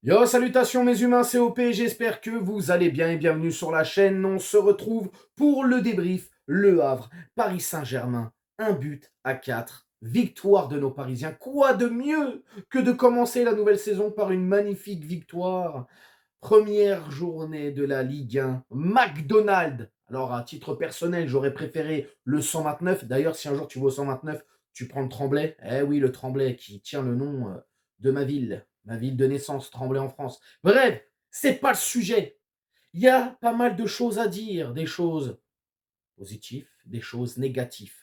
Yo, salutations mes humains, c'est OP, j'espère que vous allez bien et bienvenue sur la chaîne. On se retrouve pour le débrief, Le Havre, Paris Saint-Germain, un but à 4, victoire de nos Parisiens. Quoi de mieux que de commencer la nouvelle saison par une magnifique victoire. Première journée de la Ligue 1, McDonald's. Alors à titre personnel, j'aurais préféré le 129. D'ailleurs, si un jour tu vas au 129, tu prends le Tremblay. Eh oui, le Tremblay qui tient le nom de ma ville de naissance, Tremblay en France. Bref, c'est pas le sujet. Il y a pas mal de choses à dire, des choses positives, des choses négatives.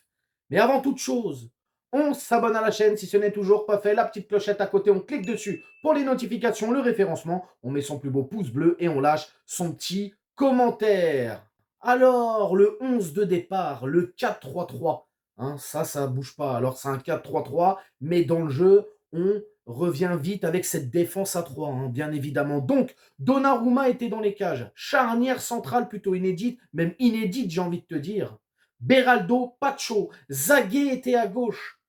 Mais avant toute chose, on s'abonne à la chaîne si ce n'est toujours pas fait. La petite clochette à côté, on clique dessus pour les notifications, le référencement. On met son plus beau pouce bleu et on lâche son petit commentaire. Alors, le 11 de départ, le 4-3-3. Hein, ça bouge pas. Alors, c'est un 4-3-3, mais dans le jeu, on revient vite avec cette défense à 3, hein, bien évidemment. Donc, Donnarumma était dans les cages. Charnière centrale plutôt inédite, même inédite, j'ai envie de te dire. Beraldo, Pacho, Zaguet était à gauche.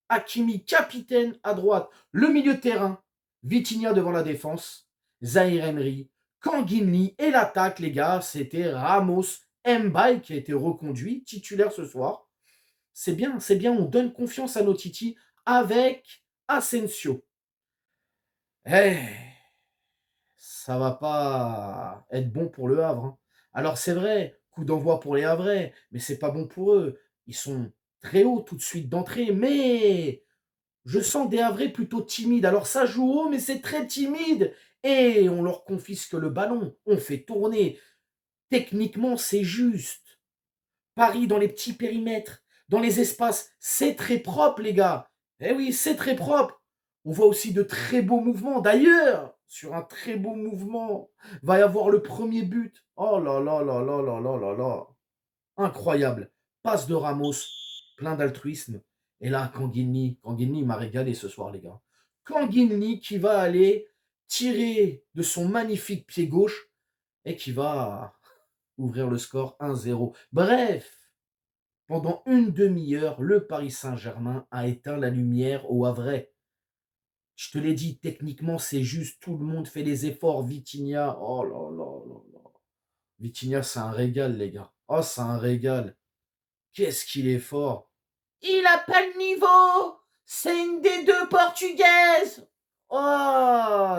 Hakimi, capitaine à droite. Le milieu de terrain, Vitinha devant la défense. Zahir Emery, Kanginli et l'attaque, les gars, c'était Ramos, Mbaye qui a été reconduit, titulaire ce soir. C'est bien, on donne confiance à nos Titi avec Asensio. Eh, ça va pas être bon pour le Havre, hein. Alors c'est vrai, coup d'envoi pour les Havrais, mais c'est pas bon pour eux. Ils sont très hauts tout de suite d'entrée, mais je sens des Havrais plutôt timides. Alors ça joue haut, mais c'est très timide. Et on leur confisque le ballon, on fait tourner. Techniquement, c'est juste. Paris dans les petits périmètres, dans les espaces, c'est très propre, les gars. Eh oui, c'est très propre. On voit aussi de très beaux mouvements. D'ailleurs, sur un très beau mouvement, va y avoir le premier but. Oh là là là là là là là là. Incroyable. Passe de Ramos, plein d'altruisme. Et là, Kanguinli m'a régalé ce soir, les gars. Kanguinli qui va aller tirer de son magnifique pied gauche et qui va ouvrir le score 1-0. Bref, pendant une demi-heure, le Paris Saint-Germain a éteint la lumière au Havre. Je te l'ai dit, techniquement, c'est juste, tout le monde fait les efforts. Vitinha, oh là là là là. Vitinha, c'est un régal, les gars. Oh, c'est un régal. Qu'est-ce qu'il est fort. Il a pas le niveau. C'est une des deux portugaises. Oh,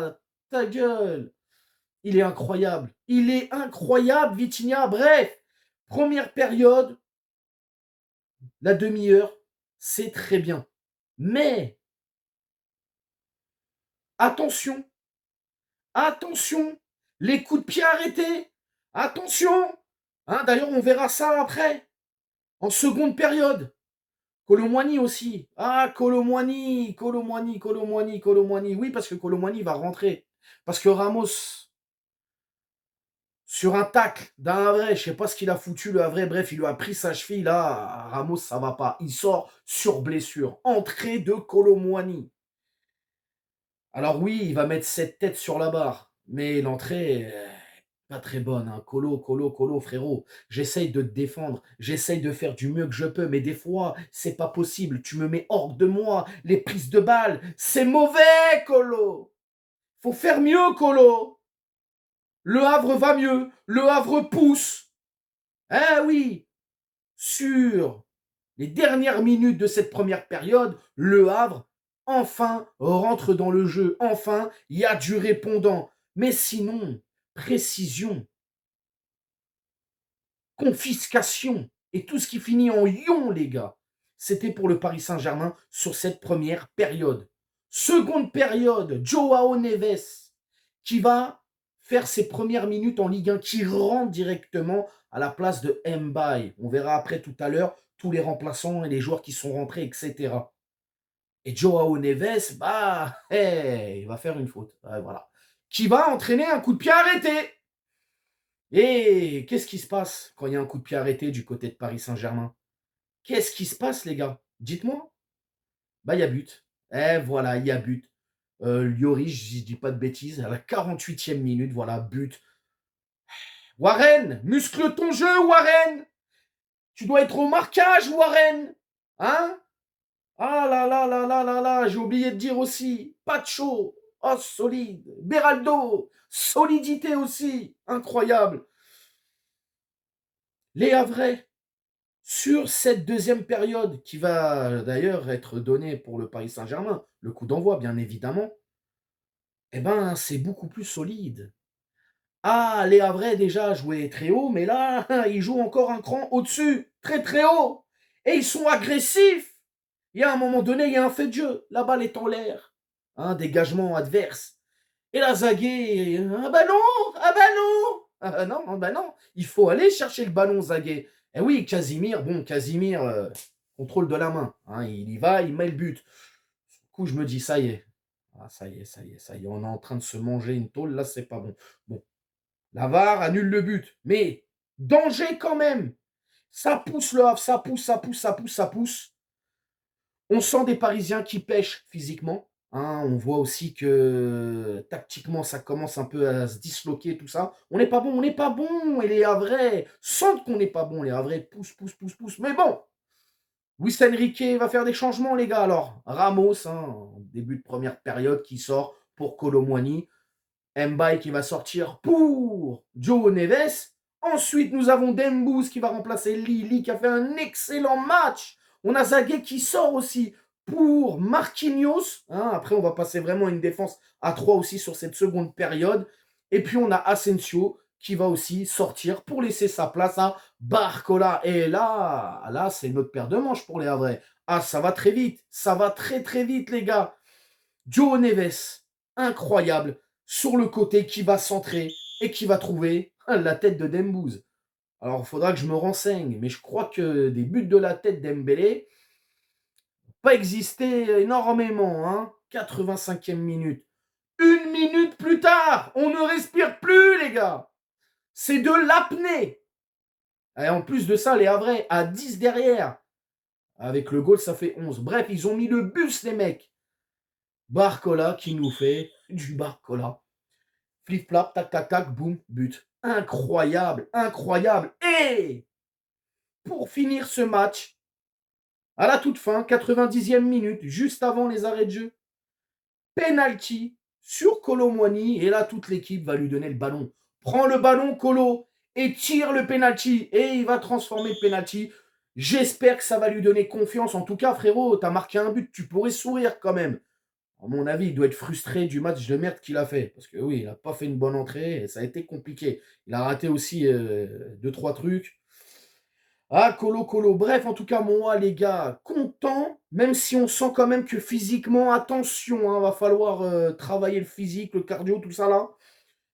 ta gueule. Il est incroyable. Il est incroyable, Vitinha. Bref, première période, la demi-heure, c'est très bien. Mais attention, attention, les coups de pied arrêtés. Attention. Hein, d'ailleurs, on verra ça après, en seconde période. Colomwani aussi. Ah, Colomwani. Oui, parce que Colomwani va rentrer. Parce que Ramos, sur un tacle d'un Havrais, je sais pas ce qu'il a foutu le Havrais, bref, il lui a pris sa cheville, là, Ramos, ça va pas. Il sort sur blessure. Entrée de Colomwani. Alors oui, il va mettre cette tête sur la barre, mais l'entrée, pas très bonne, hein. Colo, frérot. J'essaye de te défendre, j'essaye de faire du mieux que je peux, mais des fois, c'est pas possible. Tu me mets hors de moi. Les prises de balles, c'est mauvais, Colo. Faut faire mieux, Colo. Le Havre va mieux, le Havre pousse. Eh oui, sur les dernières minutes de cette première période, le Havre, enfin, rentre dans le jeu. Enfin, il y a du répondant. Mais sinon, précision, confiscation et tout ce qui finit en ion, les gars. C'était pour le Paris Saint-Germain sur cette première période. Seconde période, Joao Neves qui va faire ses premières minutes en Ligue 1, qui rentre directement à la place de Mbaye. On verra après tout à l'heure tous les remplaçants et les joueurs qui sont rentrés, etc. Et Joao Neves, bah, hey, il va faire une faute. Voilà. Qui va entraîner un coup de pied arrêté. Et qu'est-ce qui se passe quand il y a un coup de pied arrêté du côté de Paris Saint-Germain? Qu'est-ce qui se passe, les gars? Dites-moi. Bah, il y a but. Eh, voilà, il y a but. Lloris, je dis pas de bêtises, à la 48e minute, voilà, but. Warren, muscle ton jeu, Warren. Tu dois être au marquage, Warren. Hein? Ah là là là là là là, j'ai oublié de dire aussi, Pacho. oh solide. Beraldo, solidité aussi, incroyable. Les Havrais, sur cette deuxième période, qui va d'ailleurs être donnée pour le Paris Saint-Germain, le coup d'envoi bien évidemment, eh ben c'est beaucoup plus solide. Ah, les Havrais déjà jouaient très haut, mais là, ils jouent encore un cran au-dessus, très très haut. Et ils sont agressifs. Il y a un moment donné, il y a un fait de jeu. La balle est en l'air. Un dégagement adverse. Et la Zaguet, ah bah non, ah bah non. Ah non, bah non. Il faut aller chercher le ballon, Zaguet. Et oui, Casimir, contrôle de la main. Hein, il y va, il met le but. Du coup, je me dis, ça y est. Ah, ça y est, ça y est, ça y est. On est en train de se manger une tôle. Là, c'est pas bon. Bon, la VAR annule le but. Mais danger quand même. Ça pousse le Havre, ça pousse, ça pousse, ça pousse, ça pousse. On sent des Parisiens qui pêchent physiquement. Hein, on voit aussi que tactiquement, ça commence un peu à se disloquer, tout ça. On n'est pas bon, on n'est pas bon. Et les Havrais sentent qu'on n'est pas bon. Les Havrais poussent, poussent, poussent, poussent. Mais bon, Luis Enrique va faire des changements, les gars. Alors, Ramos, en début de première période, qui sort pour Kolo Muani. Mbaye qui va sortir pour Joe Neves. Ensuite, nous avons Dembouz qui va remplacer Lili, qui a fait un excellent match. On a Zaguet qui sort aussi pour Marquinhos. Hein, après, on va passer vraiment à une défense à 3 aussi sur cette seconde période. Et puis, on a Asensio qui va aussi sortir pour laisser sa place à Barcola. Et là c'est notre paire de manches pour les Havrais. Ah, ça va très vite. Ça va très, très vite, les gars. Joe Neves, incroyable, sur le côté, qui va centrer et qui va trouver la tête de Dembouz. Alors, il faudra que je me renseigne, mais je crois que des buts de la tête d'Embélé n'ont pas existé énormément. Hein. 85e minute. 1 minute plus tard, on ne respire plus, les gars. C'est de l'apnée. Et en plus de ça, les Havrais à 10 derrière. Avec le goal, ça fait 11. Bref, ils ont mis le bus, les mecs. Barcola qui nous fait du Barcola. Flip-flap, tac, tac, tac, boum, but. Incroyable, incroyable. Et pour finir ce match, à la toute fin, 90e minute, juste avant les arrêts de jeu, penalty sur Kolo Muani. Et là, toute l'équipe va lui donner le ballon. Prends le ballon, Kolo, et tire le penalty. Et il va transformer le penalty. J'espère que ça va lui donner confiance. En tout cas, frérot, t'as marqué un but, tu pourrais sourire quand même. À mon avis, il doit être frustré du match de merde qu'il a fait. Parce que oui, il n'a pas fait une bonne entrée et ça a été compliqué. Il a raté aussi 2-3 trucs. Ah, Colo. Bref, en tout cas, moi, les gars, content. Même si on sent quand même que physiquement, attention, hein, va falloir travailler le physique, le cardio, tout ça là.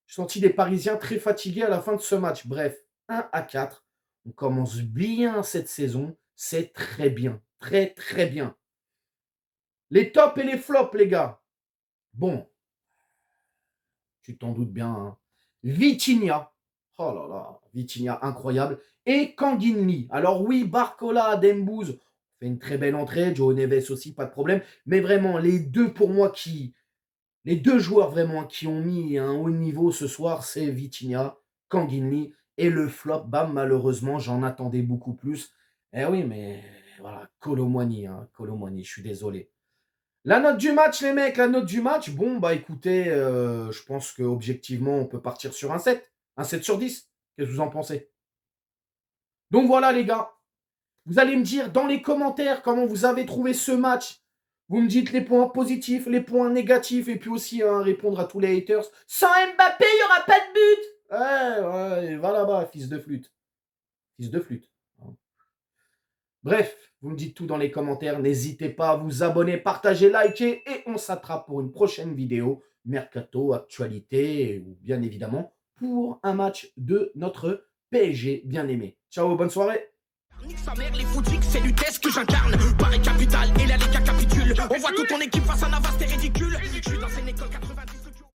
J'ai senti des Parisiens très fatigués à la fin de ce match. Bref, 1-4. On commence bien cette saison. C'est très bien. Très, très bien. Les tops et les flops, les gars. Bon, tu t'en doutes bien. Hein. Vitinha. Oh là là, Vitinha, incroyable. Et Kanginli. Alors oui, Barcola, Dembouz fait une très belle entrée. Joe Neves aussi, pas de problème. Mais vraiment, les deux pour moi les deux joueurs vraiment qui ont mis un haut niveau ce soir, c'est Vitinha, Kanginli. Et le flop, bam, malheureusement, j'en attendais beaucoup plus. Eh oui, mais voilà, Kolo Muani, je suis désolé. La note du match, les mecs, la note du match. Bon, bah écoutez, je pense qu'objectivement, on peut partir sur un 7. Un 7 sur 10. Qu'est-ce que vous en pensez? Donc voilà, les gars. Vous allez me dire dans les commentaires comment vous avez trouvé ce match. Vous me dites les points positifs, les points négatifs, et puis aussi répondre à tous les haters. Sans Mbappé, il n'y aura pas de but. Ouais, va là-bas, fils de flûte. Fils de flûte. Bref, vous me dites tout dans les commentaires. N'hésitez pas à vous abonner, partager, liker. Et on s'attrape pour une prochaine vidéo. Mercato, actualité, ou bien évidemment, pour un match de notre PSG bien-aimé. Ciao, bonne soirée. Nique sa mère, les footix, c'est l'UTS que j'incarne. Paris capitale, et là les gars capitulent. On voit toute ton équipe face à Navas, c'est ridicule. Je suis dans une école 90.